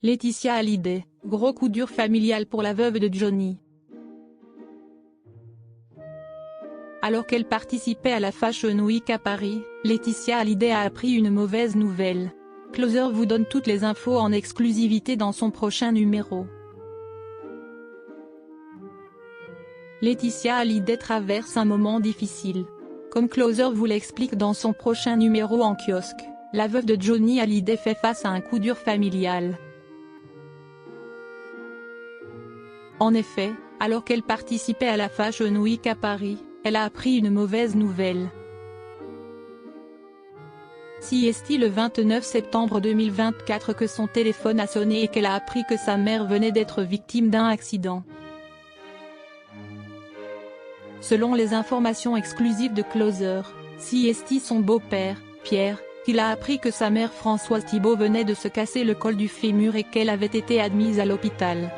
Laetitia Hallyday, gros coup dur familial pour la veuve de Johnny. Alors qu'elle participait à la Fashion Week à Paris, Laetitia Hallyday a appris une mauvaise nouvelle. Closer vous donne toutes les infos en exclusivité dans son prochain numéro. Laetitia Hallyday traverse un moment difficile. Comme Closer vous l'explique dans son prochain numéro en kiosque, la veuve de Johnny Hallyday fait face à un coup dur familial. En effet, alors qu'elle participait à la Fashion Week à Paris, elle a appris une mauvaise nouvelle. CST le 29 septembre 2024 que son téléphone a sonné et qu'elle a appris que sa mère venait d'être victime d'un accident. Selon les informations exclusives de Closer, CST son beau-père, Pierre, qu'il a appris que sa mère Françoise Thibault venait de se casser le col du fémur et qu'elle avait été admise à l'hôpital.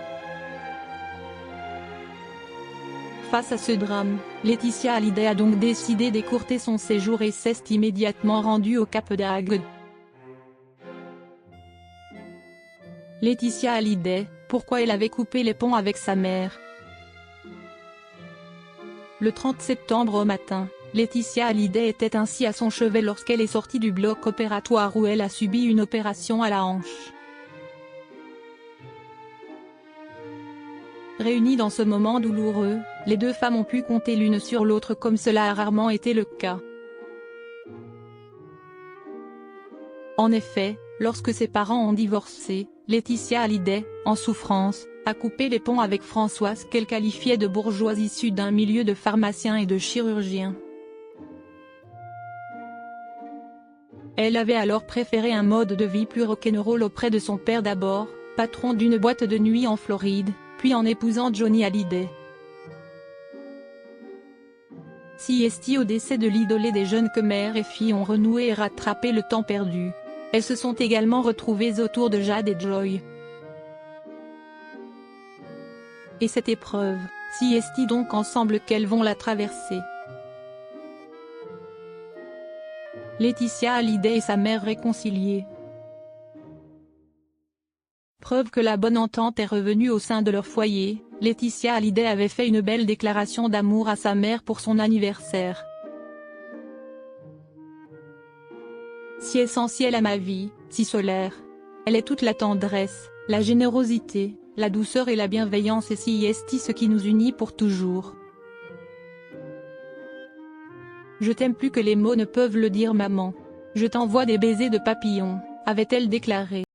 Face à ce drame, Laetitia Hallyday a donc décidé d'écourter son séjour et s'est immédiatement rendue au Cap d'Agde. Laetitia Hallyday, pourquoi elle avait coupé les ponts avec sa mère? Le 30 septembre au matin, Laetitia Hallyday était ainsi à son chevet lorsqu'elle est sortie du bloc opératoire où elle a subi une opération à la hanche. Réunies dans ce moment douloureux, les deux femmes ont pu compter l'une sur l'autre comme cela a rarement été le cas. En effet, lorsque ses parents ont divorcé, Laetitia Hallyday, en souffrance, a coupé les ponts avec Françoise qu'elle qualifiait de bourgeoise issue d'un milieu de pharmaciens et de chirurgiens. Elle avait alors préféré un mode de vie plus rock'n'roll auprès de son père d'abord, patron d'une boîte de nuit en Floride, puis en épousant Johnny Hallyday. CST au décès de l'idolée des jeunes que mère et fille ont renoué et rattrapé le temps perdu. Elles se sont également retrouvées autour de Jade et Joy. Et cette épreuve, CST donc ensemble qu'elles vont la traverser. Laetitia Hallyday et sa mère réconciliées. Preuve que la bonne entente est revenue au sein de leur foyer, Laetitia Hallyday avait fait une belle déclaration d'amour à sa mère pour son anniversaire. Si essentielle à ma vie, si solaire. Elle est toute la tendresse, la générosité, la douceur et la bienveillance et CST ce qui nous unit pour toujours. Je t'aime plus que les mots ne peuvent le dire maman. Je t'envoie des baisers de papillon, avait-elle déclaré.